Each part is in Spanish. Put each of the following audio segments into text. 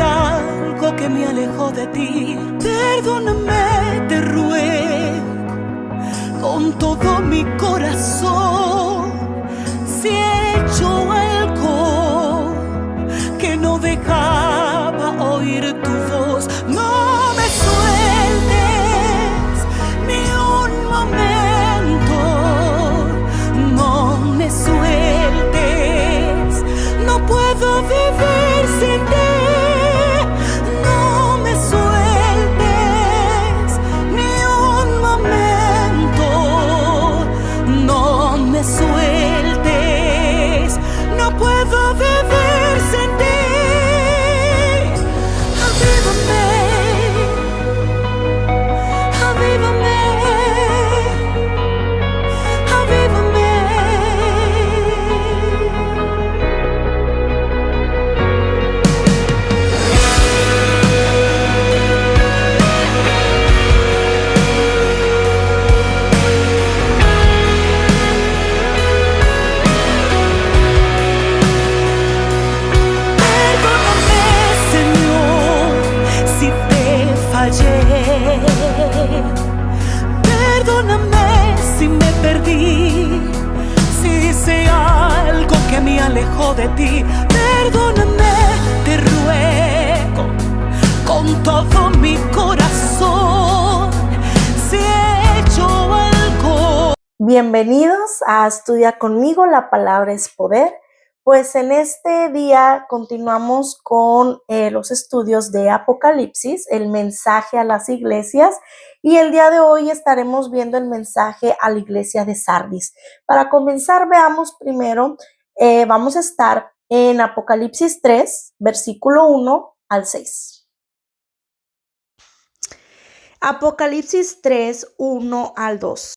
algo que me alejó de ti. Perdóname, te ruego, con todo mi corazón. Si he hecho algo que no dejaba oír tu voz, no me sueltes ni un momento, no me sueltes, no puedo vivir sin ti. No me sueltes ni un momento, no me sueltes, no puedo vivir sin ti. Avívame, avívame, avívame. Perdóname, Señor, si te fallé. Perdóname si me perdí, si hice algo que me alejó de ti. Perdóname, te ruego, con todo mi corazón, si he hecho algo. Bienvenidos a Estudia conmigo, la palabra es poder. Pues en este día continuamos con los estudios de Apocalipsis, el mensaje a las iglesias, y el día de hoy estaremos viendo el mensaje a la iglesia de Sardis. Para comenzar, veamos primero, vamos a estar en Apocalipsis 3, versículo 1 al 6. Apocalipsis 3, 1 al 2.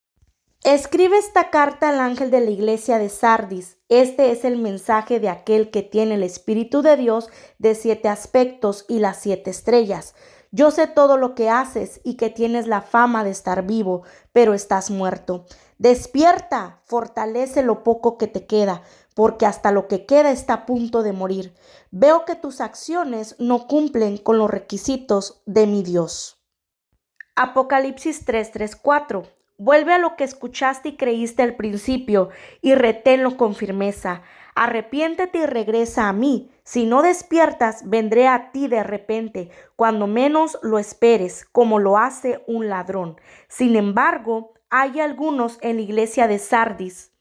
Escribe esta carta al ángel de la iglesia de Sardis. Este es el mensaje de aquel que tiene el Espíritu de Dios de 7 aspectos y las 7 estrellas. Yo sé todo lo que haces y que tienes la fama de estar vivo, pero estás muerto. Despierta, fortalece lo poco que te queda, porque hasta lo que queda está a punto de morir. Veo que tus acciones no cumplen con los requisitos de mi Dios. Apocalipsis 3, 3, 4. Vuelve a lo que escuchaste y creíste al principio y reténlo con firmeza. Arrepiéntete y regresa a mí. Si no despiertas, vendré a ti de repente, cuando menos lo esperes, como lo hace un ladrón. Sin embargo, hay algunos en la iglesia de Sardis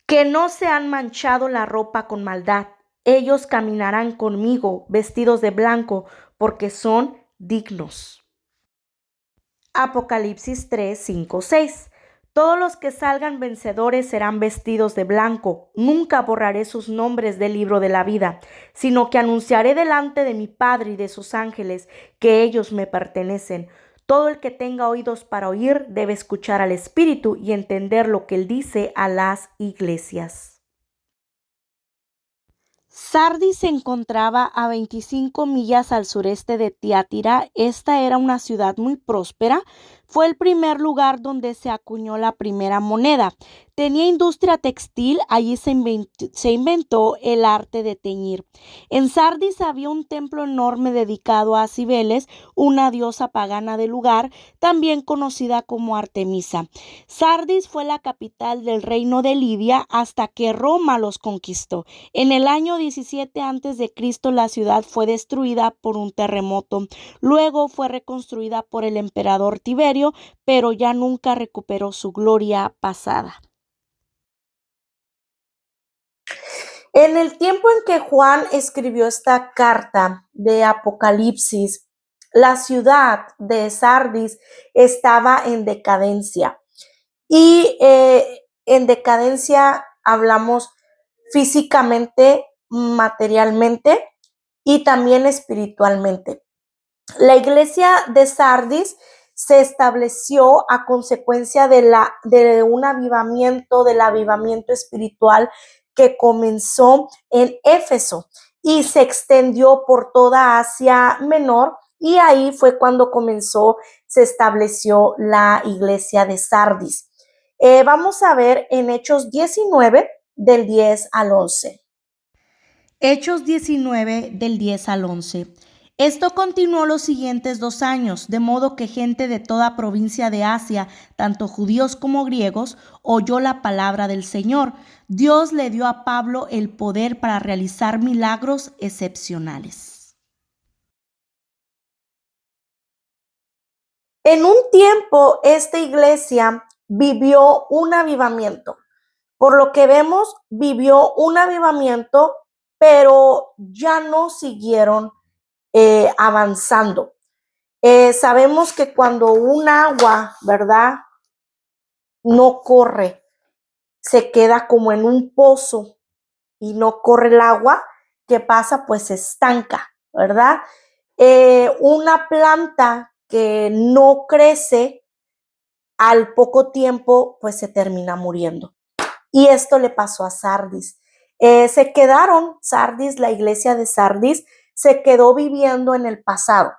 que no se han manchado la ropa con maldad. Ellos caminarán conmigo vestidos de blanco, porque son dignos. Apocalipsis 3, 5, 6. Todos los que salgan vencedores serán vestidos de blanco. Nunca borraré sus nombres del libro de la vida, sino que anunciaré delante de mi Padre y de sus ángeles que ellos me pertenecen. Todo el que tenga oídos para oír debe escuchar al Espíritu y entender lo que él dice a las iglesias. Sardis se encontraba a 25 millas al sureste de Tiatira. Esta era una ciudad muy próspera. Fue el primer lugar donde se acuñó la primera moneda. Tenía industria textil, allí se inventó el arte de teñir. En Sardis había un templo enorme dedicado a Cibeles, una diosa pagana del lugar, también conocida como Artemisa. Sardis fue la capital del reino de Lidia hasta que Roma los conquistó. En el año 17 a.C. la ciudad fue destruida por un terremoto. Luego fue reconstruida por el emperador Tiberio, pero ya nunca recuperó su gloria pasada. En el tiempo en que Juan escribió esta carta de Apocalipsis, la ciudad de Sardis estaba en decadencia. Y en decadencia hablamos físicamente, materialmente y también espiritualmente. La iglesia de Sardis se estableció a consecuencia de un avivamiento, del avivamiento espiritual que comenzó en Éfeso y se extendió por toda Asia Menor, y ahí fue cuando se estableció la iglesia de Sardis. Vamos a ver en Hechos 19, del 10 al 11. Hechos 19 del 10 al 11. Esto continuó los siguientes 2 años, de modo que gente de toda provincia de Asia, tanto judíos como griegos, oyó la palabra del Señor. Dios le dio a Pablo el poder para realizar milagros excepcionales. En un tiempo, esta iglesia vivió un avivamiento. Por lo que vemos, vivió un avivamiento, pero ya no siguieron avanzando. Sabemos que cuando un agua, ¿verdad?, no corre, se queda como en un pozo y no corre el agua, ¿qué pasa? Pues se estanca, ¿verdad? Una planta que no crece, al poco tiempo, pues se termina muriendo. Y esto le pasó a Sardis. Se quedaron, Sardis, la iglesia de Sardis, se quedó viviendo en el pasado,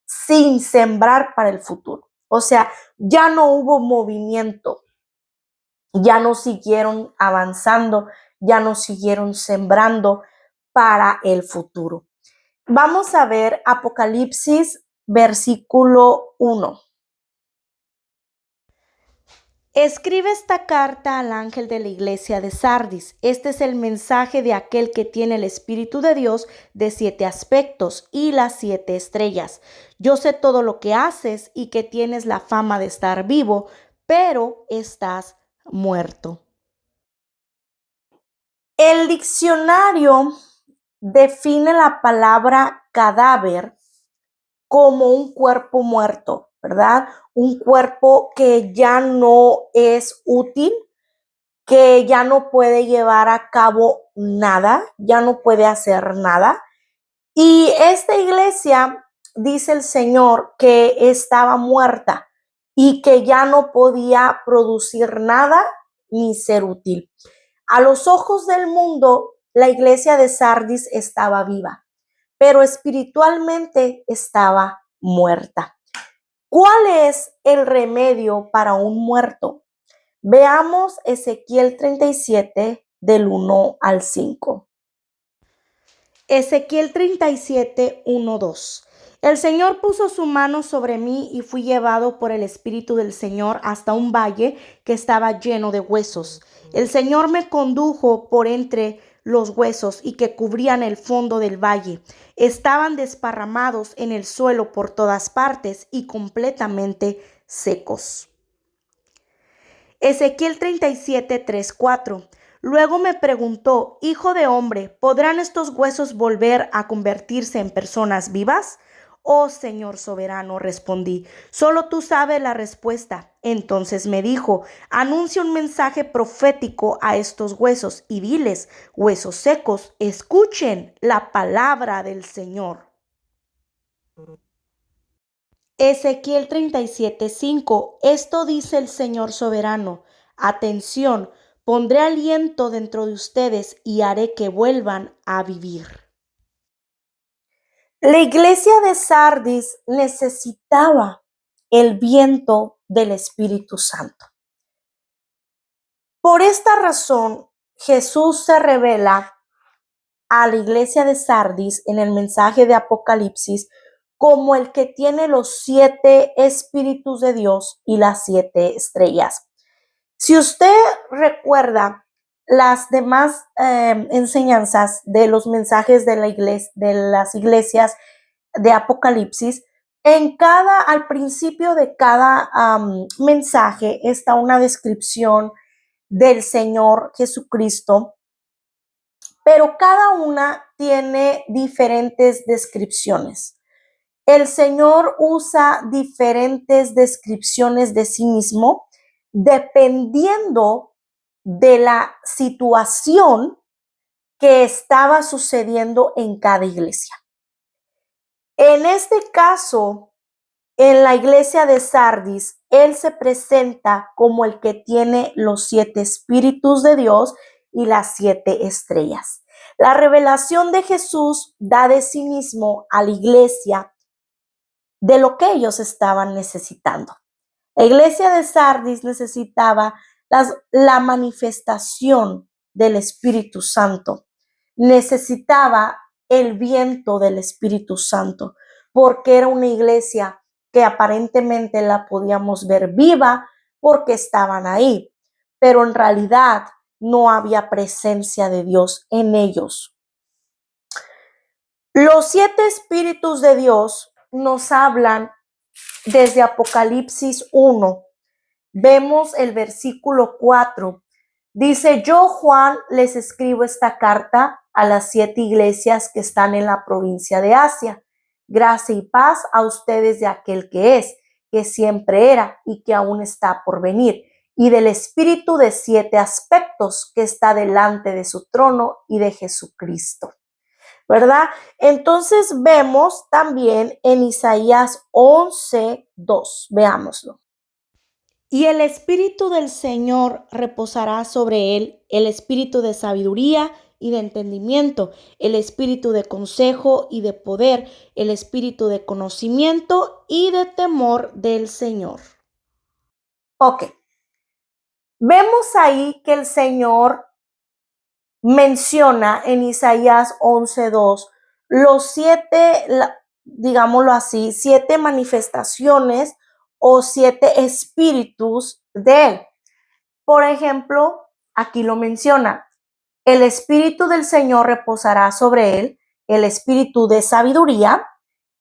sin sembrar para el futuro. O sea, ya no hubo movimiento, ya no siguieron avanzando, ya no siguieron sembrando para el futuro. Vamos a ver Apocalipsis, versículo 1. Escribe esta carta al ángel de la iglesia de Sardis. Este es el mensaje de aquel que tiene el Espíritu de Dios de 7 aspectos y las 7 estrellas. Yo sé todo lo que haces y que tienes la fama de estar vivo, pero estás muerto. El diccionario define la palabra cadáver como un cuerpo muerto, ¿verdad? Un cuerpo que ya no es útil, que ya no puede llevar a cabo nada, ya no puede hacer nada. Y esta iglesia, dice el Señor, que estaba muerta y que ya no podía producir nada ni ser útil. A los ojos del mundo, la iglesia de Sardis estaba viva, pero espiritualmente estaba muerta. ¿Cuál es el remedio para un muerto? Veamos Ezequiel 37 del 1 al 5. Ezequiel 37, 1, 2. El Señor puso su mano sobre mí y fui llevado por el Espíritu del Señor hasta un valle que estaba lleno de huesos. El Señor me condujo por entre los huesos y que cubrían el fondo del valle. Estaban desparramados en el suelo por todas partes y completamente secos. Ezequiel 37, 3, 4. Luego me preguntó, hijo de hombre, ¿podrán estos huesos volver a convertirse en personas vivas? Oh Señor soberano, respondí, solo tú sabes la respuesta. Entonces me dijo, anuncia un mensaje profético a estos huesos y diles, huesos secos, escuchen la palabra del Señor. Ezequiel 37, 5. Esto dice el Señor soberano. Atención, pondré aliento dentro de ustedes y haré que vuelvan a vivir. La iglesia de Sardis necesitaba el viento del Espíritu Santo. Por esta razón, Jesús se revela a la iglesia de Sardis en el mensaje de Apocalipsis como el que tiene los 7 espíritus de Dios y las 7 estrellas. Si usted recuerda las demás enseñanzas de los mensajes de la iglesia, de las iglesias de Apocalipsis, al principio de cada mensaje está una descripción del Señor Jesucristo, pero cada una tiene diferentes descripciones. El Señor usa diferentes descripciones de sí mismo dependiendo de la situación que estaba sucediendo en cada iglesia. En este caso, en la iglesia de Sardis, Él se presenta como el que tiene los 7 espíritus de Dios y las 7 estrellas. La revelación de Jesús da de sí mismo a la iglesia de lo que ellos estaban necesitando. La iglesia de Sardis necesitaba la manifestación del Espíritu Santo. necesitaba el viento del Espíritu Santo, porque era una iglesia que aparentemente la podíamos ver viva porque estaban ahí, pero en realidad no había presencia de Dios en ellos. Los 7 espíritus de Dios nos hablan desde Apocalipsis 1. Vemos el versículo 4. Dice: yo, Juan, les escribo esta carta a las 7 iglesias que están en la provincia de Asia. Gracia y paz a ustedes de aquel que es, que siempre era y que aún está por venir, y del Espíritu de 7 aspectos que está delante de su trono y de Jesucristo. ¿Verdad? Entonces vemos también en Isaías 11:2. Veámoslo. Y el Espíritu del Señor reposará sobre él, el Espíritu de sabiduría y de entendimiento, el Espíritu de consejo y de poder, el Espíritu de conocimiento y de temor del Señor. Ok. Vemos ahí que el Señor menciona en Isaías 11:2 los 7, digámoslo así, 7 manifestaciones o 7 espíritus de él. Por ejemplo, aquí lo menciona: el Espíritu del Señor reposará sobre él, el Espíritu de sabiduría,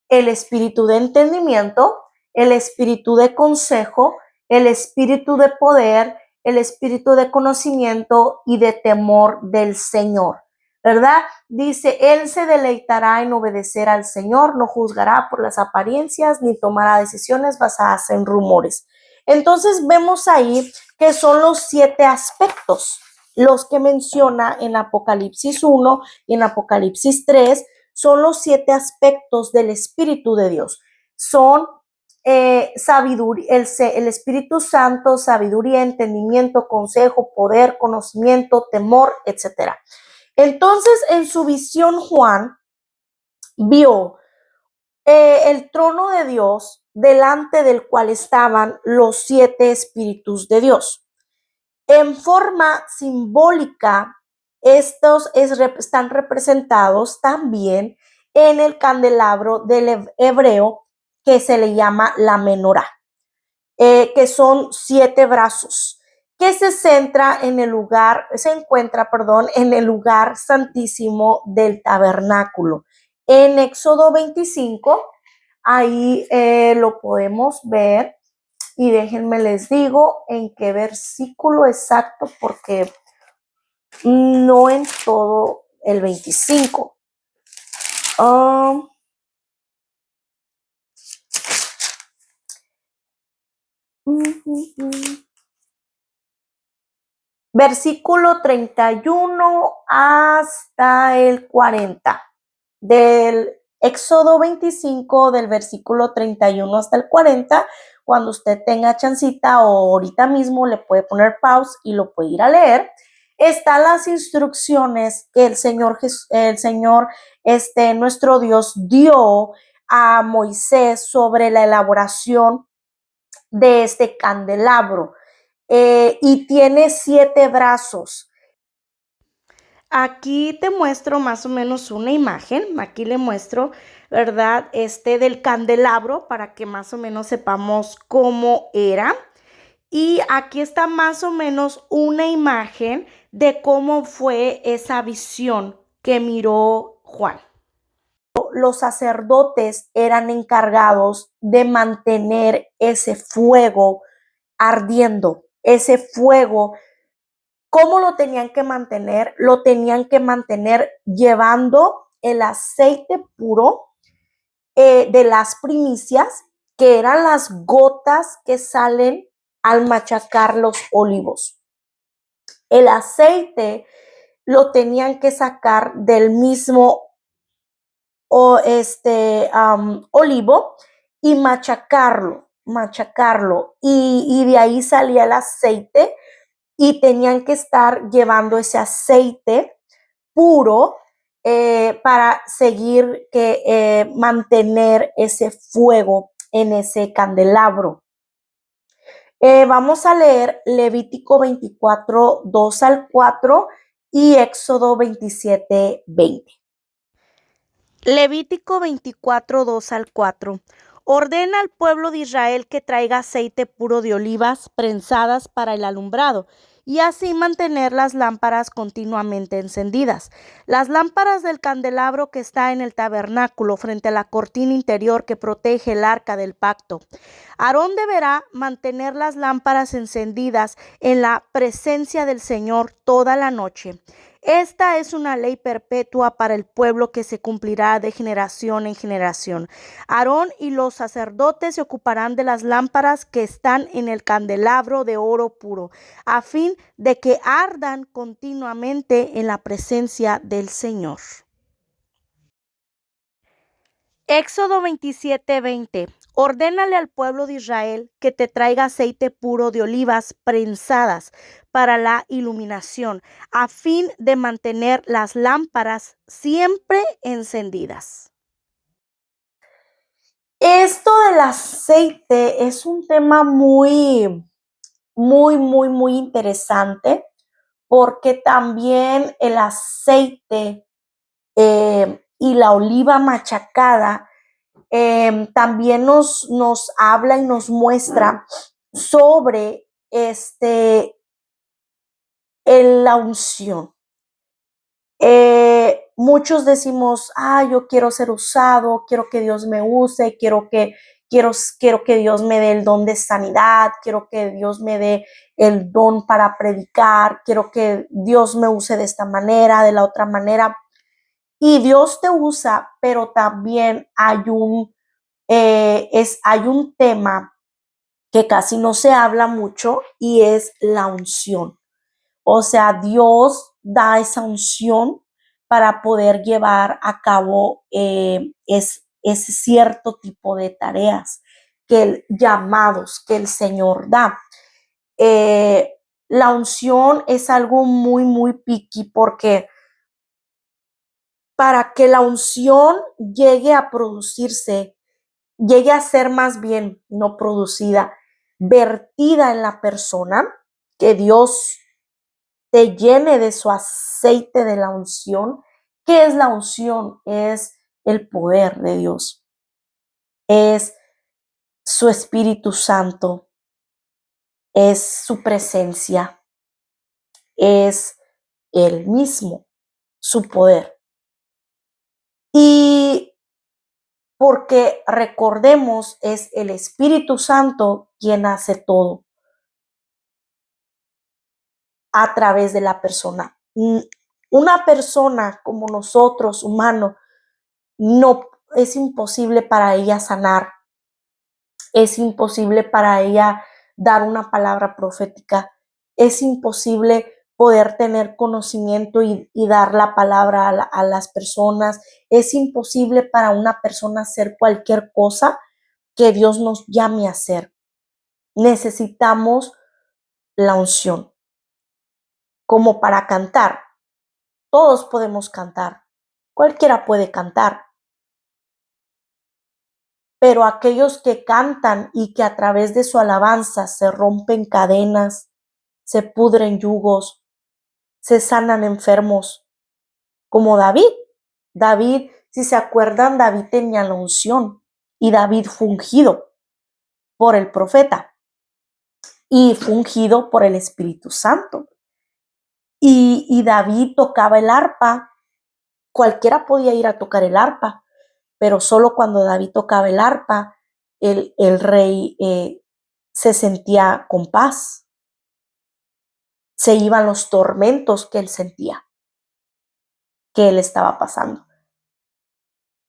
el Espíritu de entendimiento, el Espíritu de consejo, el Espíritu de poder, el Espíritu de conocimiento y de temor del Señor. ¿Verdad? Dice: él se deleitará en obedecer al Señor, no juzgará por las apariencias ni tomará decisiones basadas en rumores. Entonces vemos ahí que son los 7 aspectos, los que menciona en Apocalipsis 1 y en Apocalipsis 3, son los 7 aspectos del Espíritu de Dios. Son sabiduría, el Espíritu Santo, sabiduría, entendimiento, consejo, poder, conocimiento, temor, etc. Entonces, en su visión, Juan vio el trono de Dios, delante del cual estaban los 7 espíritus de Dios. En forma simbólica, estos están representados también en el candelabro del hebreo, que se le llama la menorá, que son 7 brazos, que se encuentra en el lugar santísimo del tabernáculo. En Éxodo 25, ahí lo podemos ver, y déjenme les digo en qué versículo exacto, porque no en todo el 25. Versículo 31 hasta el 40. Del Éxodo 25, del versículo 31 hasta el 40. Cuando usted tenga chancita o ahorita mismo le puede poner pause y lo puede ir a leer. Están las instrucciones que el Señor, nuestro Dios, dio a Moisés sobre la elaboración de este candelabro. Y tiene 7 brazos. Aquí te muestro más o menos una imagen. Aquí le muestro, ¿verdad? Del candelabro, para que más o menos sepamos cómo era. Y aquí está más o menos una imagen de cómo fue esa visión que miró Juan. Los sacerdotes eran encargados de mantener ese fuego ardiendo, ese fuego. ¿Cómo lo tenían que mantener? Lo tenían que mantener llevando el aceite puro de las primicias, que eran las gotas que salen al machacar los olivos. El aceite lo tenían que sacar del mismo olivo y machacarlo. Y de ahí salía el aceite, y tenían que estar llevando ese aceite puro para seguir mantener ese fuego en ese candelabro. Vamos a leer Levítico 24, 2 al 4, y Éxodo 27:20. Levítico 24, 2 al 4. Ordena al pueblo de Israel que traiga aceite puro de olivas prensadas para el alumbrado y así mantener las lámparas continuamente encendidas. Las lámparas del candelabro que está en el tabernáculo frente a la cortina interior que protege el arca del pacto. Aarón deberá mantener las lámparas encendidas en la presencia del Señor toda la noche. Esta es una ley perpetua para el pueblo que se cumplirá de generación en generación. Aarón y los sacerdotes se ocuparán de las lámparas que están en el candelabro de oro puro, a fin de que ardan continuamente en la presencia del Señor. Éxodo 27:20. Ordénale al pueblo de Israel que te traiga aceite puro de olivas prensadas para la iluminación, a fin de mantener las lámparas siempre encendidas. Esto del aceite es un tema muy interesante, porque también el aceite y la oliva machacada también nos habla y nos muestra sobre la unción. Muchos decimos, yo quiero ser usado, quiero que Dios me use, quiero que Dios me dé el don de sanidad, quiero que Dios me dé el don para predicar, quiero que Dios me use de esta manera, de la otra manera. Y Dios te usa, pero también hay un tema que casi no se habla mucho y es la unción. O sea, Dios da esa unción para poder llevar a cabo ese cierto tipo de tareas, llamados que el Señor da. La unción es algo muy picky, porque para que la unción llegue a producirse, llegue a ser más bien no producida, vertida en la persona, que Dios te llene de su aceite de la unción. ¿Qué es la unción? Es el poder de Dios, es su Espíritu Santo, es su presencia, es Él mismo, su poder. Y porque recordemos, es el Espíritu Santo quien hace todo a través de la persona. Una persona como nosotros, humano, no es imposible para ella sanar, es imposible para ella dar una palabra profética, es imposible poder tener conocimiento y dar la palabra a las personas, es imposible para una persona hacer cualquier cosa que Dios nos llame a hacer. Necesitamos la unción. Como para cantar, todos podemos cantar, cualquiera puede cantar, pero aquellos que cantan y que a través de su alabanza se rompen cadenas, se pudren yugos, se sanan enfermos, como David. David, si se acuerdan, David tenía la unción y David fue ungido por el profeta y fue ungido por el Espíritu Santo. Y David tocaba el arpa, cualquiera podía ir a tocar el arpa, pero solo cuando David tocaba el arpa, el rey se sentía con paz, se iban los tormentos que él sentía, que él estaba pasando.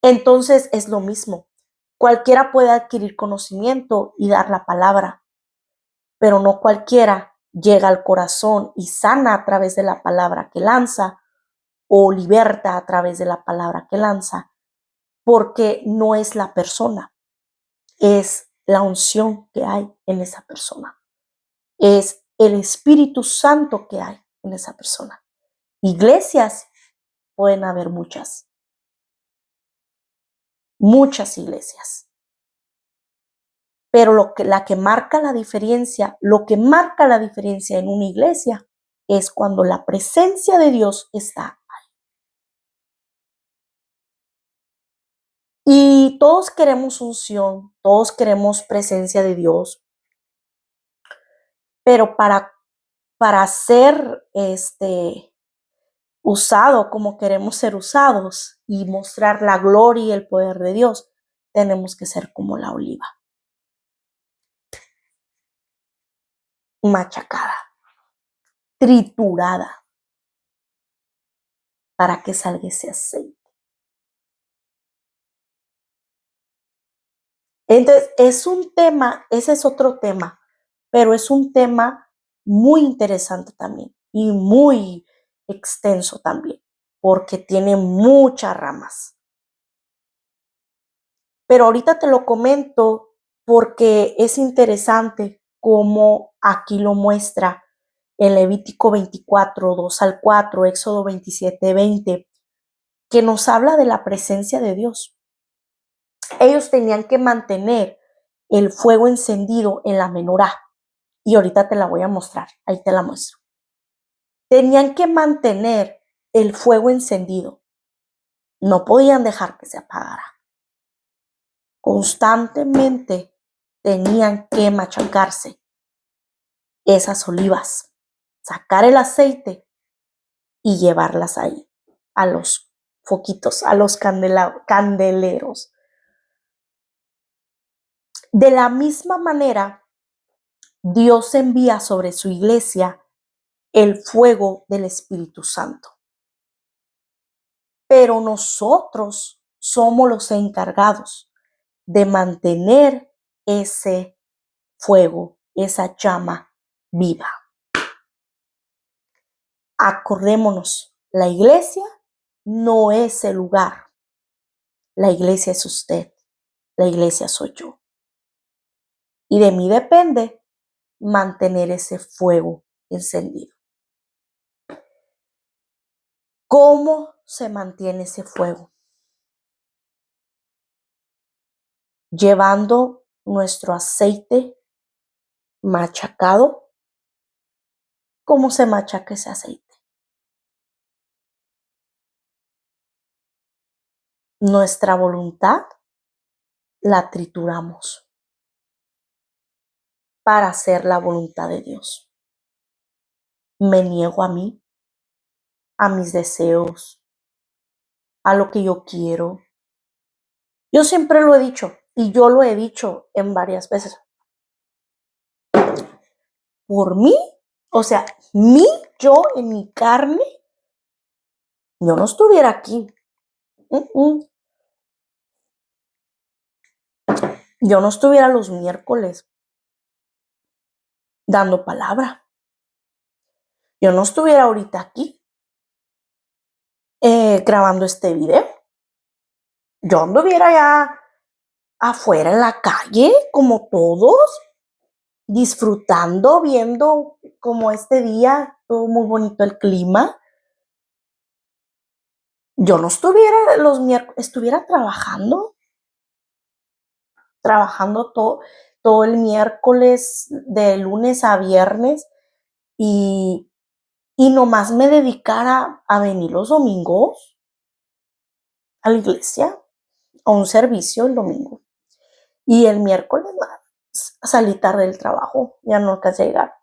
Entonces es lo mismo, cualquiera puede adquirir conocimiento y dar la palabra, pero no cualquiera llega al corazón y sana a través de la palabra que lanza, o liberta a través de la palabra que lanza, porque no es la persona, es la unción que hay en esa persona, es el Espíritu Santo que hay en esa persona. Iglesias pueden haber muchas iglesias, pero lo que marca la diferencia en una iglesia es cuando la presencia de Dios está. Y todos queremos unción, todos queremos presencia de Dios, pero para ser usado como queremos ser usados y mostrar la gloria y el poder de Dios, tenemos que ser como la oliva, machacada, triturada, para que salga ese aceite. Entonces, es un tema, ese es otro tema, pero es un tema muy interesante también y muy extenso también, porque tiene muchas ramas. Pero ahorita te lo comento porque es interesante cómo aquí lo muestra en Levítico 24, 2 al 4, Éxodo 27, 20, que nos habla de la presencia de Dios. Ellos tenían que mantener el fuego encendido en la menorá. Y ahorita te la voy a mostrar, ahí te la muestro. Tenían que mantener el fuego encendido. No podían dejar que se apagara. Constantemente tenían que machacarse esas olivas, sacar el aceite y llevarlas ahí, a los foquitos, a los candeleros. De la misma manera, Dios envía sobre su iglesia el fuego del Espíritu Santo. Pero nosotros somos los encargados de mantener ese fuego, esa llama viva. Acordémonos, la iglesia no es el lugar. La iglesia es usted. La iglesia soy yo. Y de mí depende mantener ese fuego encendido. ¿Cómo se mantiene ese fuego? Llevando nuestro aceite machacado. ¿Cómo se machaca ese aceite? Nuestra voluntad la trituramos para hacer la voluntad de Dios. Me niego a mí, a mis deseos, a lo que yo quiero. Yo siempre lo he dicho y yo lo he dicho en varias veces. Por mí, o sea, yo en mi carne, yo no estuviera aquí. Yo no estuviera los miércoles dando palabra. Yo no estuviera ahorita aquí grabando este video. Yo anduviera ya afuera en la calle, como todos, disfrutando, viendo como este día, todo muy bonito el clima. Yo no estuviera los miércoles, estuviera trabajando todo el miércoles, de lunes a viernes, y nomás me dedicara a venir los domingos a la iglesia, a un servicio el domingo. Y el miércoles salí tarde del trabajo, ya no alcancé a llegar.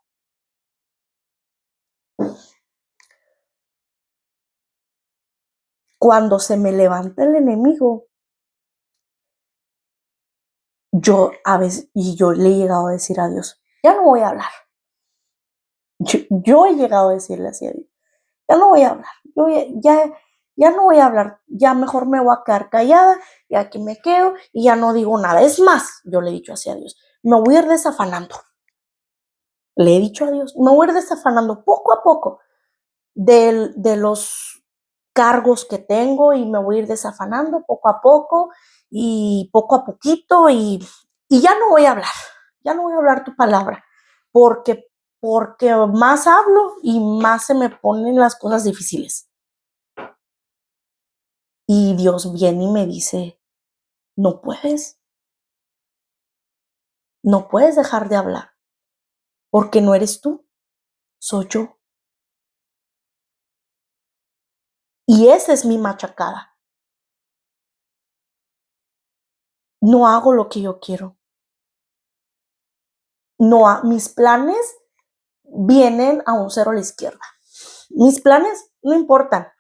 Cuando se me levanta el enemigo, yo a veces, y yo le he llegado a decir a Dios, ya no voy a hablar. Yo he llegado a decirle así a Dios, ya no voy a hablar, ya no voy a hablar, ya mejor me voy a quedar callada y aquí me quedo y ya no digo nada. Es más, yo le he dicho así a Dios, me voy a ir desafanando. Le he dicho a Dios, me voy a ir desafanando poco a poco de los cargos que tengo y me voy a ir desafanando poco a poco y poco a poquito y ya no voy a hablar tu palabra, porque más hablo y más se me ponen las cosas difíciles. Y Dios viene y me dice, no puedes dejar de hablar, porque no eres tú, soy yo. Y esa es mi machacada. No hago lo que yo quiero. No, mis planes vienen a un cero a la izquierda. Mis planes no importan.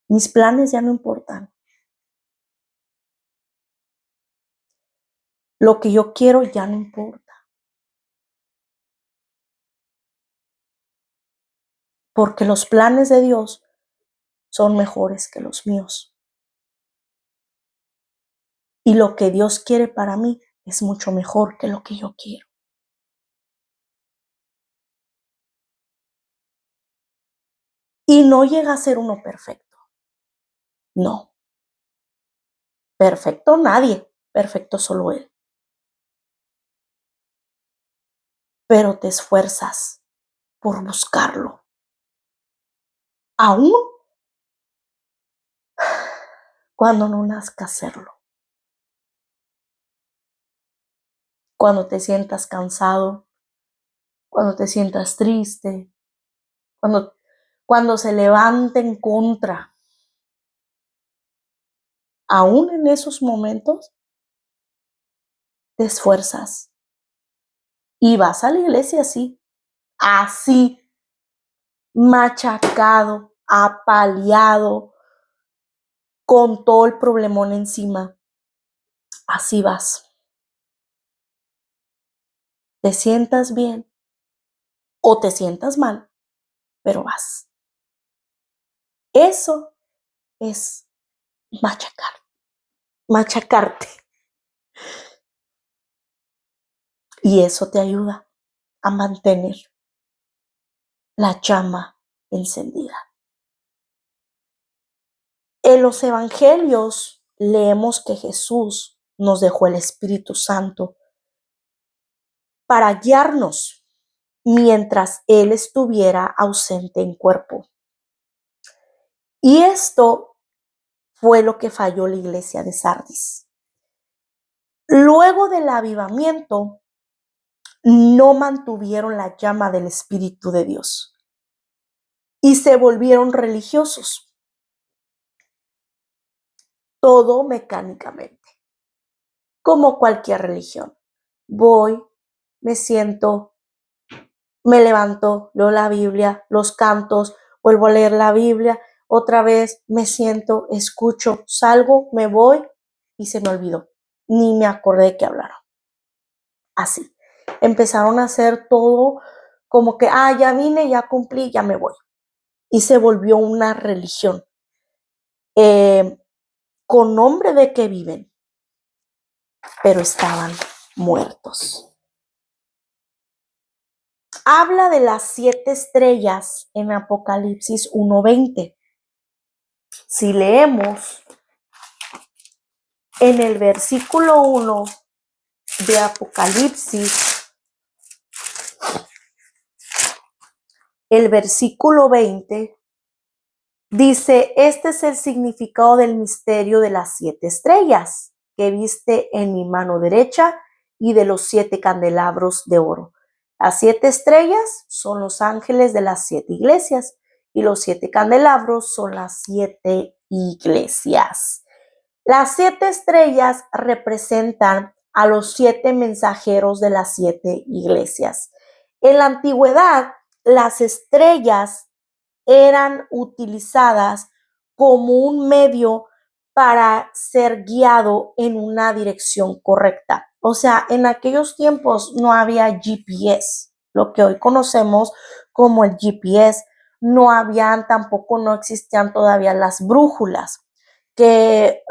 Mis planes ya no importan. Lo que yo quiero ya no importa. Porque los planes de Dios son mejores que los míos. Y lo que Dios quiere para mí es mucho mejor que lo que yo quiero. Y no llega a ser uno perfecto. No. Perfecto nadie. Perfecto solo Él. Pero te esfuerzas por buscarlo. Aún cuando no nazca hacerlo. Cuando te sientas cansado. Cuando te sientas triste. Cuando se levante en contra. Aún en esos momentos te esfuerzas. Y vas a la iglesia así, machacado, apaleado, con todo el problemón encima. Así vas. Te sientas bien o te sientas mal, pero vas. Eso es machacarte. Y eso te ayuda a mantener la llama encendida. En los evangelios leemos que Jesús nos dejó el Espíritu Santo para guiarnos mientras Él estuviera ausente en cuerpo. Y esto fue lo que falló la iglesia de Sardis. Luego del avivamiento, no mantuvieron la llama del Espíritu de Dios y se volvieron religiosos, todo mecánicamente, como cualquier religión. Voy, me siento, me levanto, leo la Biblia, los cantos, vuelvo a leer la Biblia, otra vez me siento, escucho, salgo, me voy y se me olvidó. Ni me acordé que hablaron. Así. Empezaron a hacer todo como que, ya vine, ya cumplí, ya me voy. Y se volvió una religión. Con nombre de que viven, pero estaban muertos. Habla de las 7 estrellas en Apocalipsis 1:20. Si leemos en el versículo 1 de Apocalipsis, el versículo 20, dice, este es el significado del misterio de las 7 estrellas que viste en mi mano derecha y de los 7 candelabros de oro. Las 7 estrellas son los ángeles de las 7 iglesias y los 7 candelabros son las 7 iglesias. Las 7 estrellas representan a los 7 mensajeros de las 7 iglesias. En la antigüedad, las estrellas eran utilizadas como un medio para ser guiado en una dirección correcta. O sea, en aquellos tiempos no había GPS, lo que hoy conocemos como el GPS. No existían todavía las brújulas, que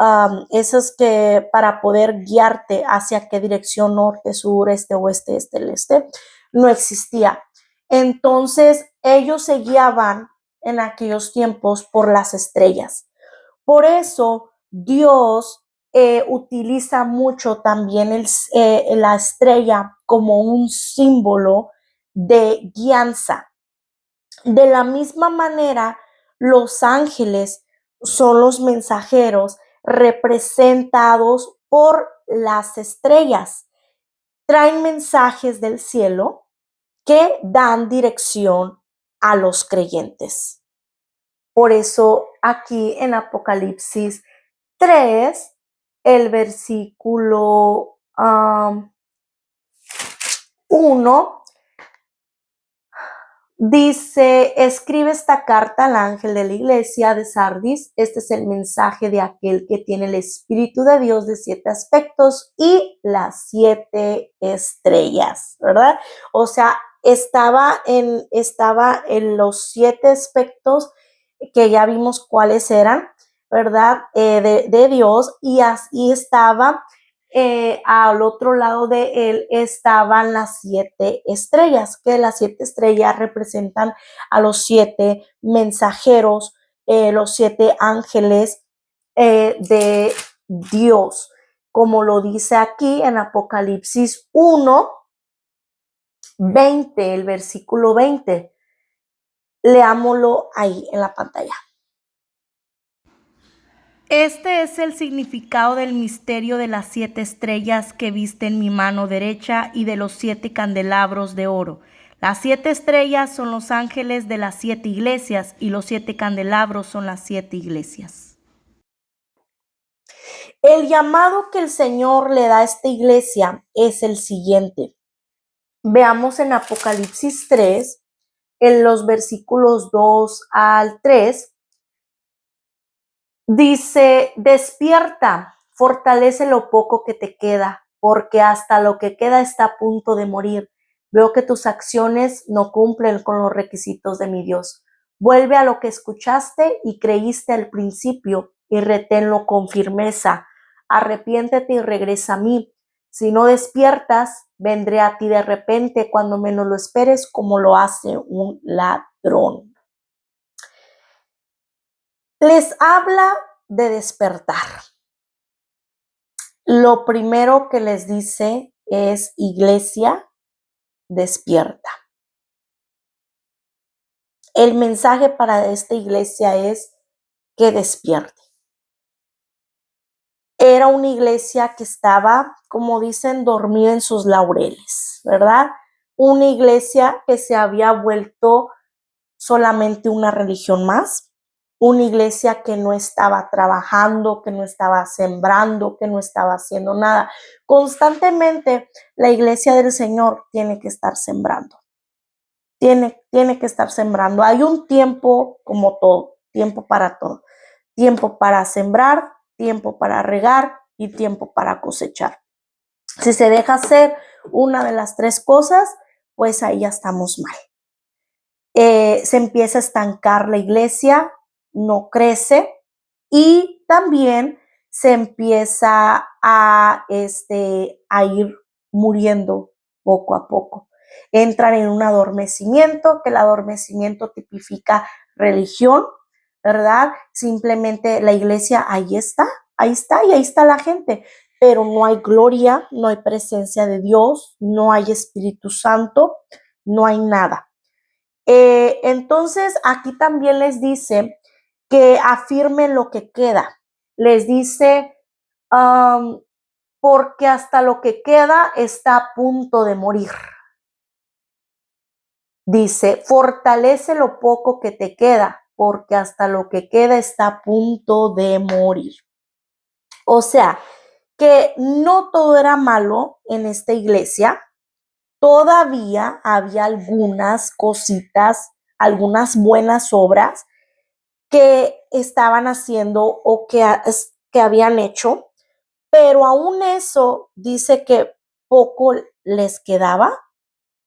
esas que para poder guiarte hacia qué dirección, norte, sur, este, oeste, el este, no existía. Entonces, ellos se guiaban en aquellos tiempos por las estrellas. Por eso, Dios utiliza mucho también la estrella como un símbolo de guianza. De la misma manera, los ángeles son los mensajeros representados por las estrellas. Traen mensajes del cielo que dan dirección a los creyentes. Por eso aquí en Apocalipsis 3, el versículo 1 dice: escribe esta carta al ángel de la iglesia de Sardis. Este es el mensaje de aquel que tiene el Espíritu de Dios de 7 aspectos y las 7 estrellas, ¿verdad? O sea, estaba en los 7 aspectos que ya vimos cuáles eran, ¿verdad? De Dios, y así estaba. Al otro lado de él estaban las 7 estrellas, que las 7 estrellas representan a los 7 mensajeros, los 7 ángeles de Dios, como lo dice aquí en Apocalipsis 1, 20, el versículo 20. Leámoslo ahí en la pantalla. Este es el significado del misterio de las 7 estrellas que viste en mi mano derecha y de los 7 candelabros de oro. Las 7 estrellas son los ángeles de las 7 iglesias y los 7 candelabros son las 7 iglesias. El llamado que el Señor le da a esta iglesia es el siguiente. Veamos en Apocalipsis 3, en los versículos 2 al 3. Dice: despierta, fortalece lo poco que te queda, porque hasta lo que queda está a punto de morir. Veo que tus acciones no cumplen con los requisitos de mi Dios. Vuelve a lo que escuchaste y creíste al principio y reténlo con firmeza. Arrepiéntete y regresa a mí. Si no despiertas, vendré a ti de repente cuando menos lo esperes, como lo hace un ladrón. Les habla de despertar. Lo primero que les dice es: iglesia, despierta. El mensaje para esta iglesia es que despierte. Era una iglesia que estaba, como dicen, dormida en sus laureles, ¿verdad? Una iglesia que se había vuelto solamente una religión más. Una iglesia que no estaba trabajando, que no estaba sembrando, que no estaba haciendo nada. Constantemente la iglesia del Señor tiene que estar sembrando. Tiene que estar sembrando. Hay un tiempo, como todo, tiempo para todo. Tiempo para sembrar, tiempo para regar y tiempo para cosechar. Si se deja hacer una de las 3 cosas, pues ahí ya estamos mal. Se empieza a estancar la iglesia, no crece, y también se empieza a ir muriendo poco a poco. Entran en un adormecimiento, que el adormecimiento tipifica religión, ¿verdad? Simplemente la iglesia ahí está y ahí está la gente, pero no hay gloria, no hay presencia de Dios, no hay Espíritu Santo, no hay nada. Entonces, aquí también les dice que afirmen lo que queda. Les dice, porque hasta lo que queda está a punto de morir. Dice: fortalece lo poco que te queda, porque hasta lo que queda está a punto de morir. O sea, que no todo era malo en esta iglesia. Todavía había algunas cositas, algunas buenas obras que estaban haciendo o que habían hecho, pero aún eso dice que poco les quedaba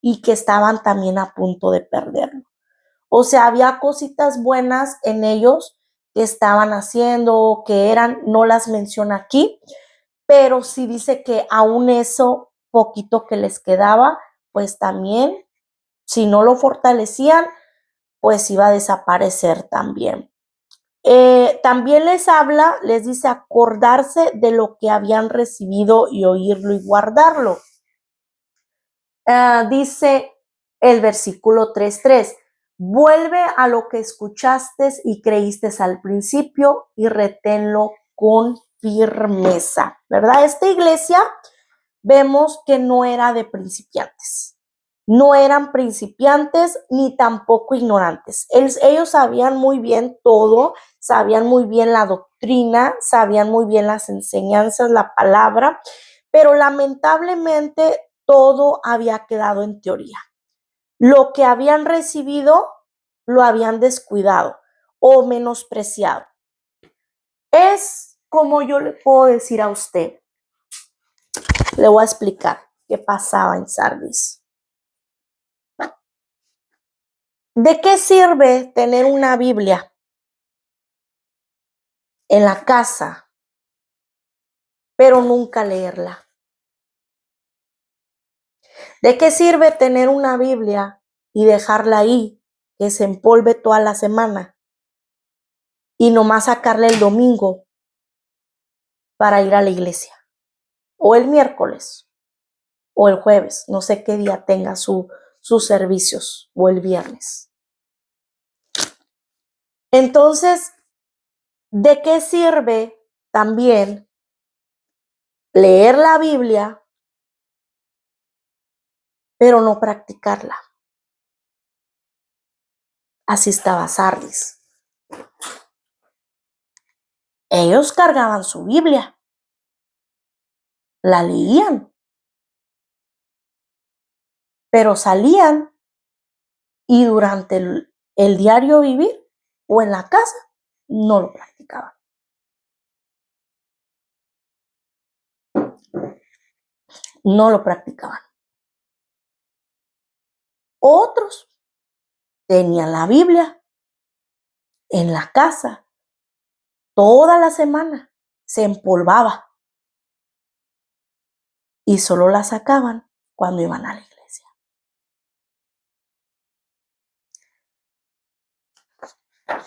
y que estaban también a punto de perderlo. O sea, había cositas buenas en ellos que estaban haciendo, que eran, no las menciona aquí, pero sí dice que aún eso poquito que les quedaba, pues también, si no lo fortalecían, pues iba a desaparecer también. También les dice acordarse de lo que habían recibido y oírlo y guardarlo. Dice el versículo 3:3, vuelve a lo que escuchaste y creíste al principio y reténlo con firmeza, ¿verdad? Esta iglesia vemos que no era de principiantes, No eran principiantes ni tampoco ignorantes. Ellos sabían muy bien todo, sabían muy bien la doctrina, sabían muy bien las enseñanzas, la palabra, pero lamentablemente todo había quedado en teoría. Lo que habían recibido lo habían descuidado o menospreciado. Es como yo le puedo decir a usted, le voy a explicar qué pasaba en Sardis. ¿De qué sirve tener una Biblia en la casa, pero nunca leerla? ¿De qué sirve tener una Biblia y dejarla ahí, que se empolve toda la semana, y nomás sacarla el domingo para ir a la iglesia? O el miércoles, o el jueves, no sé qué día tenga sus servicios, o el viernes. Entonces, ¿de qué sirve también leer la Biblia, pero no practicarla? Así estaba Sardis. Ellos cargaban su Biblia, la leían, pero salían y durante el diario vivir o en la casa no lo practicaban. No lo practicaban. Otros tenían la Biblia en la casa toda la semana, se empolvaba y solo la sacaban cuando iban a la iglesia.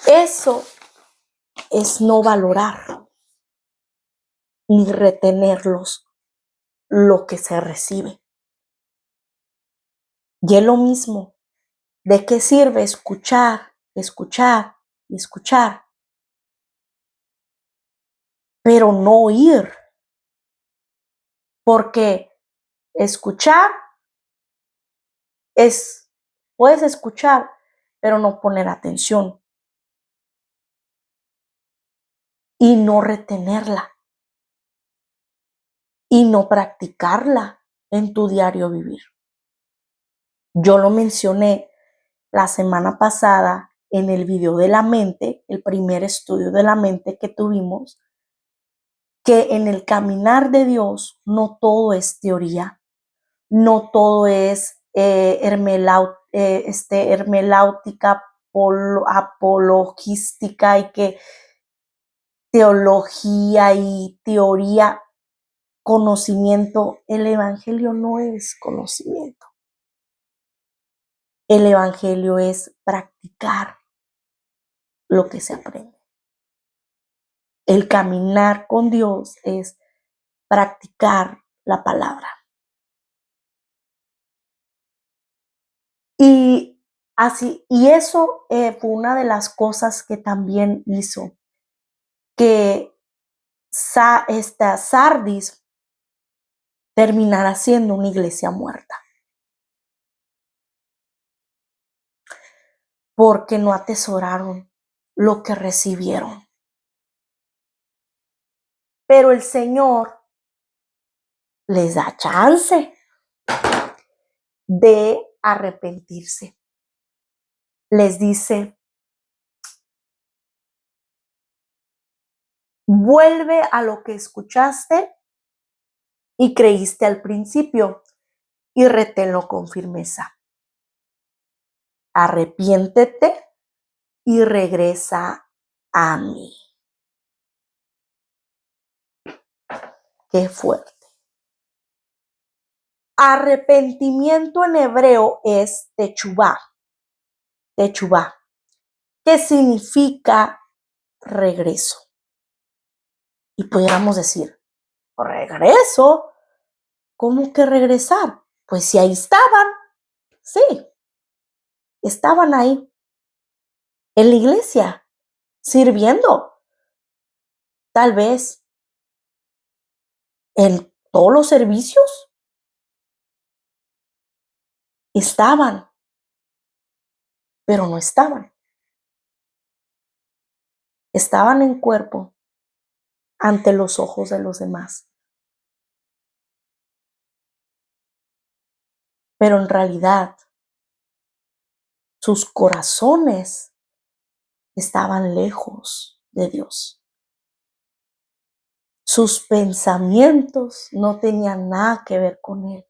Eso es no valorar ni retenerlos lo que se recibe. Y es lo mismo. ¿De qué sirve escuchar, escuchar y escuchar, pero no oír? Porque escuchar puedes escuchar, pero no poner atención y no retenerla y no practicarla en tu diario vivir. Yo lo mencioné la semana pasada en el video de la mente, el primer estudio de la mente que tuvimos, que en el caminar de Dios no todo es teoría, no todo es hermeláutica, apologística y que teología y teoría, conocimiento. El evangelio no es conocimiento. El evangelio es practicar lo que se aprende. El caminar con Dios es practicar la palabra. Y así, y eso fue una de las cosas que también hizo que esta Sardis terminará siendo una iglesia muerta. Porque no atesoraron lo que recibieron. Pero el Señor les da chance de arrepentirse. Les dice, vuelve a lo que escuchaste y creíste al principio y reténlo con firmeza. Arrepiéntete y regresa a mí. Qué fuerte. Arrepentimiento en hebreo es techubá, que significa regreso. Y pudiéramos decir, regreso, ¿cómo que regresar? Pues si ahí estaban, sí, estaban ahí, en la iglesia, sirviendo, tal vez en todos los servicios, estaban, pero no estaban. Estaban en cuerpo ante los ojos de los demás, pero en realidad sus corazones estaban lejos de Dios. Sus pensamientos no tenían nada que ver con Él.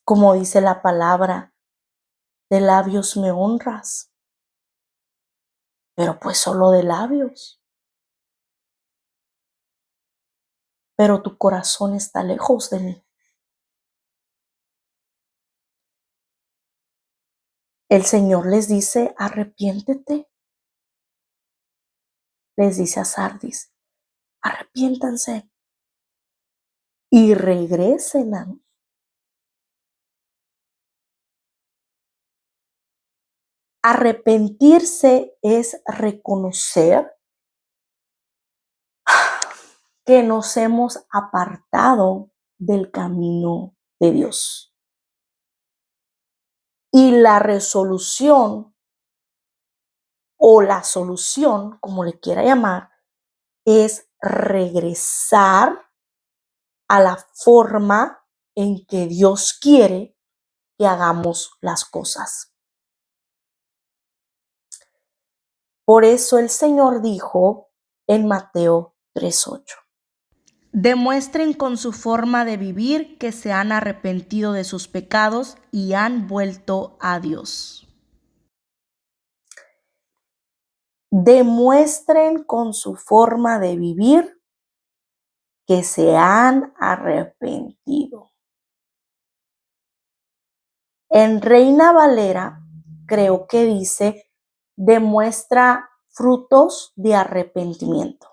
Como dice la palabra, de labios me honras, pero pues solo de labios. Pero tu corazón está lejos de mí. El Señor les dice, arrepiéntete. Les dice a Sardis, arrepiéntanse y regresen a mí. Arrepentirse es reconocer que nos hemos apartado del camino de Dios. Y la resolución o la solución, como le quiera llamar, es regresar a la forma en que Dios quiere que hagamos las cosas. Por eso el Señor dijo en Mateo 3:8. Demuestren con su forma de vivir que se han arrepentido de sus pecados y han vuelto a Dios. Demuestren con su forma de vivir que se han arrepentido. En Reina Valera, creo que dice, demuestra frutos de arrepentimiento.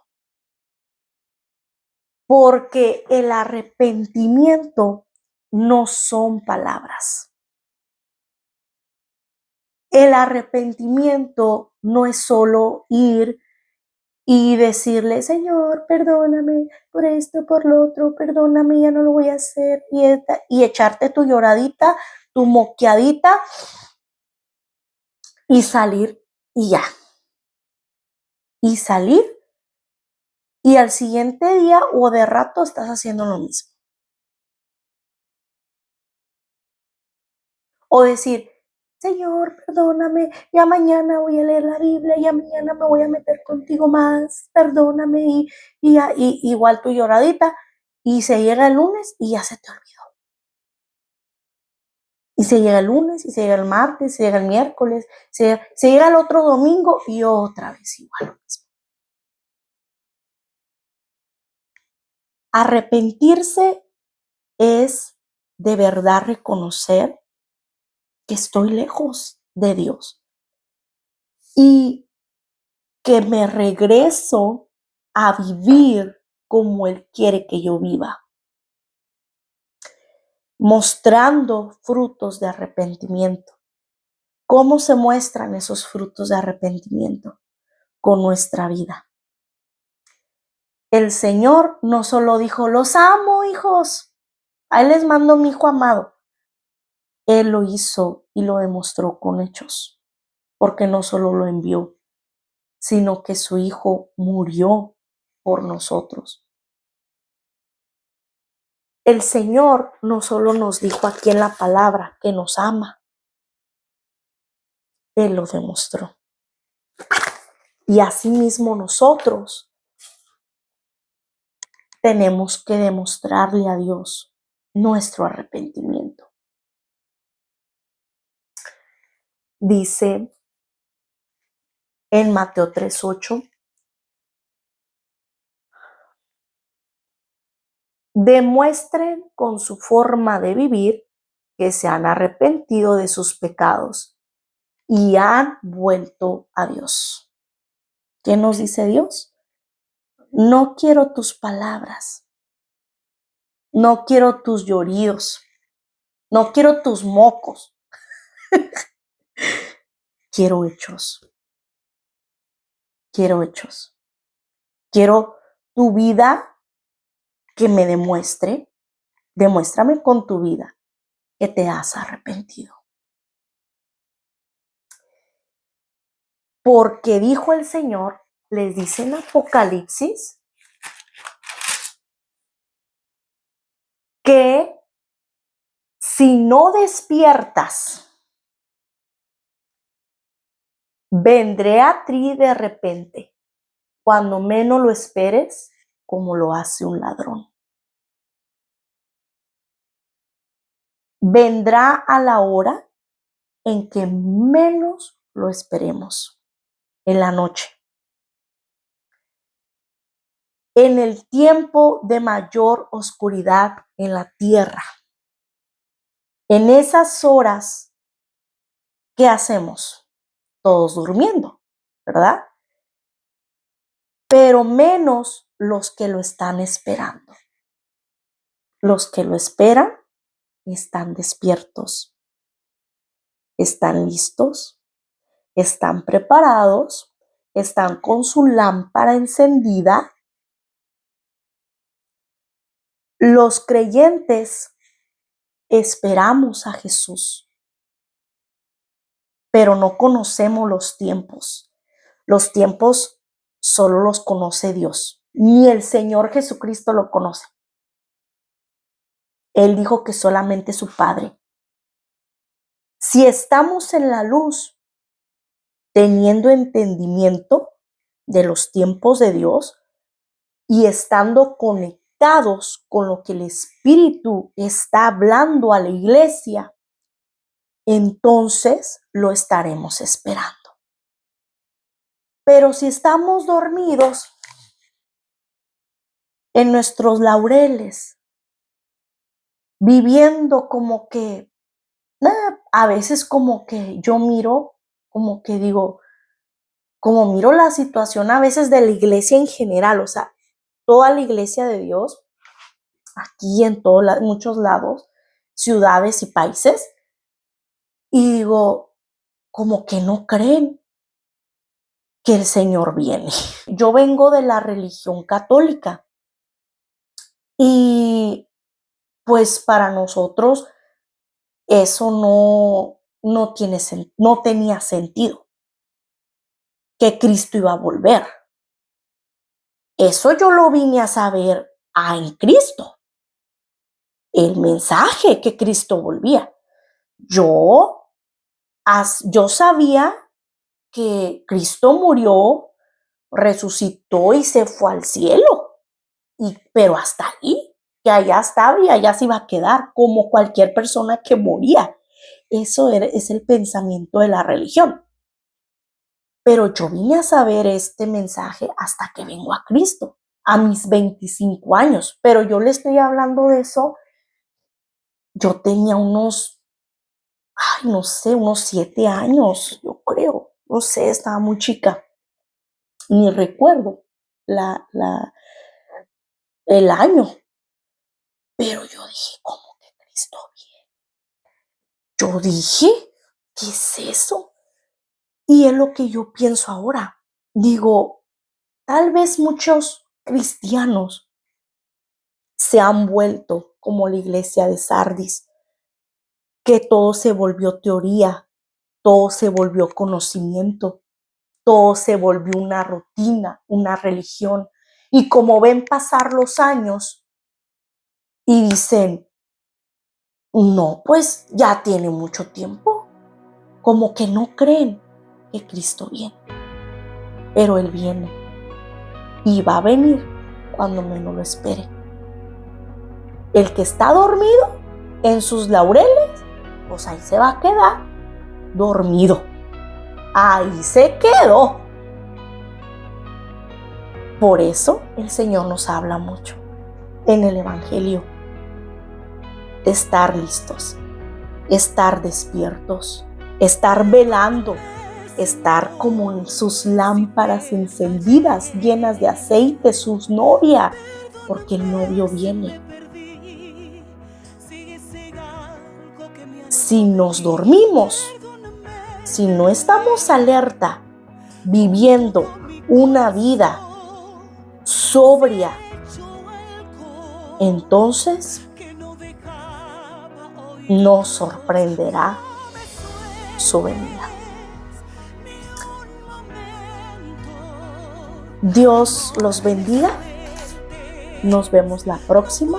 Porque el arrepentimiento no son palabras. El arrepentimiento no es solo ir y decirle, Señor, perdóname por esto, por lo otro, perdóname, ya no lo voy a hacer, y echarte tu lloradita, tu moqueadita y salir y ya. Y salir y al siguiente día o de rato estás haciendo lo mismo. O decir, Señor, perdóname, ya mañana voy a leer la Biblia, ya mañana me voy a meter contigo más, perdóname, y igual tu lloradita, y se llega el lunes y ya se te olvidó. Y se llega el lunes, y se llega el martes, se llega el miércoles, se llega el otro domingo y otra vez igual. Arrepentirse es de verdad reconocer que estoy lejos de Dios y que me regreso a vivir como Él quiere que yo viva, mostrando frutos de arrepentimiento. ¿Cómo se muestran esos frutos de arrepentimiento? Con nuestra vida. El Señor no solo dijo, los amo, hijos, ahí les mando mi hijo amado. Él lo hizo y lo demostró con hechos, porque no solo lo envió, sino que su hijo murió por nosotros. El Señor no solo nos dijo aquí en la palabra que nos ama, Él lo demostró. Y asimismo nosotros tenemos que demostrarle a Dios nuestro arrepentimiento. Dice en Mateo 3:8, demuestren con su forma de vivir que se han arrepentido de sus pecados y han vuelto a Dios. ¿Qué nos dice Dios? No quiero tus palabras, no quiero tus lloridos, no quiero tus mocos, quiero hechos, quiero hechos. Quiero tu vida que me demuestre Demuéstrame con tu vida que te has arrepentido. Porque dijo el Señor, les dice en Apocalipsis, que si no despiertas, vendré a ti de repente, cuando menos lo esperes, como lo hace un ladrón. Vendrá a la hora en que menos lo esperemos, en la noche. En el tiempo de mayor oscuridad en la tierra. En esas horas, ¿qué hacemos? Todos durmiendo, ¿verdad? Pero menos los que lo están esperando. Los que lo esperan están despiertos, están listos, están preparados, están con su lámpara encendida. Los creyentes esperamos a Jesús, pero no conocemos los tiempos. Los tiempos solo los conoce Dios, ni el Señor Jesucristo lo conoce. Él dijo que solamente su Padre. Si estamos en la luz, teniendo entendimiento de los tiempos de Dios y estando conectados con lo que el Espíritu está hablando a la iglesia, entonces lo estaremos esperando. Pero si estamos dormidos en nuestros laureles, viviendo como que, a veces como que yo miro, como que digo, como miro la situación a veces de la iglesia en general, o sea, toda la iglesia de Dios, aquí en muchos lados, ciudades y países, y digo, como que no creen que el Señor viene. Yo vengo de la religión católica y pues para nosotros eso no tenía sentido, que Cristo iba a volver. Eso yo lo vine a saber en Cristo, el mensaje que Cristo volvía. Yo sabía que Cristo murió, resucitó y se fue al cielo, pero hasta ahí, que allá estaba y allá se iba a quedar, como cualquier persona que moría. Eso es el pensamiento de la religión. Pero yo vine a saber este mensaje hasta que vengo a Cristo, a mis 25 años. Pero yo le estoy hablando de eso, yo tenía unos 7 años, yo creo. No sé, estaba muy chica. Ni recuerdo el año. Pero yo dije, ¿cómo que Cristo viene? Yo dije, ¿qué es eso? Y es lo que yo pienso ahora. Digo, tal vez muchos cristianos se han vuelto como la iglesia de Sardis, que todo se volvió teoría, todo se volvió conocimiento, todo se volvió una rutina, una religión. Y como ven pasar los años y dicen, no, pues ya tiene mucho tiempo, como que no creen que Cristo viene. Pero Él viene y va a venir cuando menos lo espere. El que está dormido en sus laureles, pues ahí se va a quedar dormido. Ahí se quedó. Por eso el Señor nos habla mucho en el Evangelio de estar listos, estar despiertos, estar velando, estar como en sus lámparas encendidas, llenas de aceite, sus novias, porque el novio viene. Si nos dormimos, si no estamos alerta, viviendo una vida sobria, entonces nos sorprenderá su venida. Dios los bendiga. Nos vemos la próxima.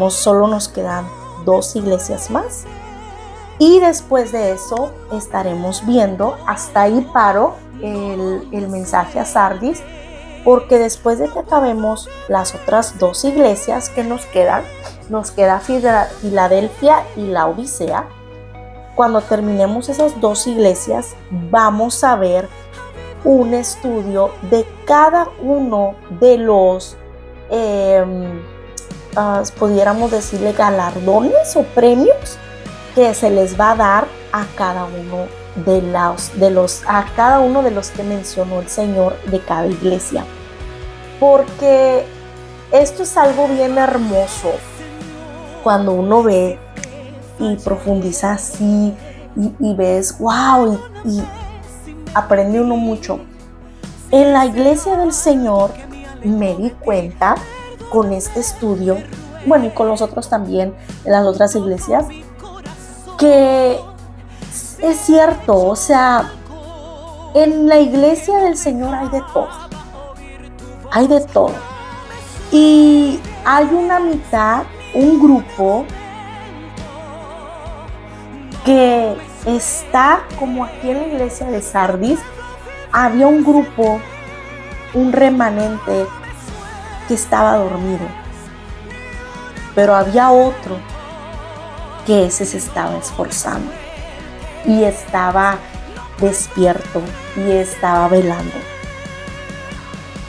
Solo nos quedan 2 iglesias más. Y después de eso estaremos viendo, hasta ahí paro el mensaje a Sardis, porque después de que acabemos las otras 2 iglesias que nos queda Filadelfia y Laodicea. Cuando terminemos esas 2 iglesias, vamos a ver un estudio de cada uno de los, pudiéramos decirle, galardones o premios que se les va a dar a cada uno de los que mencionó el Señor de cada iglesia. Porque esto es algo bien hermoso cuando uno ve y profundiza así y ves, wow, y aprende uno mucho. En la iglesia del Señor me di cuenta con este estudio, bueno, y con los otros también, en las otras iglesias, que es cierto, o sea, en la iglesia del Señor hay de todo. Hay de todo. Y hay una mitad, un grupo que está como aquí en la iglesia de Sardis. Había un grupo, un remanente que estaba dormido. Pero había otro que ese se estaba esforzando y estaba despierto y estaba velando.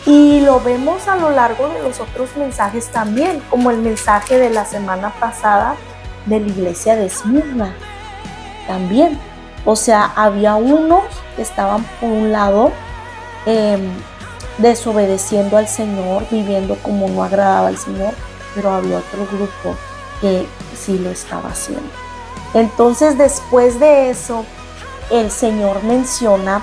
Y lo vemos a lo largo de los otros mensajes también, como el mensaje de la semana pasada de la iglesia de Esmirna también. O sea, había unos que estaban por un lado desobedeciendo al Señor, viviendo como no agradaba al Señor, pero había otro grupo que sí lo estaba haciendo. Entonces, después de eso, el Señor menciona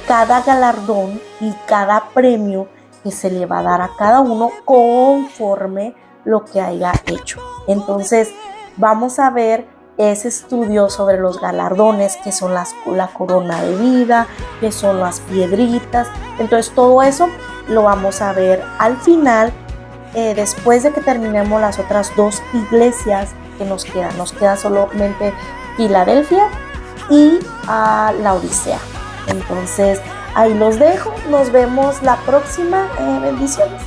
cada galardón y cada premio que se le va a dar a cada uno conforme lo que haya hecho. Entonces, vamos a ver ese estudio sobre los galardones, que son la corona de vida, que son las piedritas. Entonces, todo eso lo vamos a ver al final, después de que terminemos las otras 2 iglesias que nos quedan. Nos queda solamente Filadelfia y Laodicea. Entonces, ahí los dejo. Nos vemos la próxima. Bendiciones.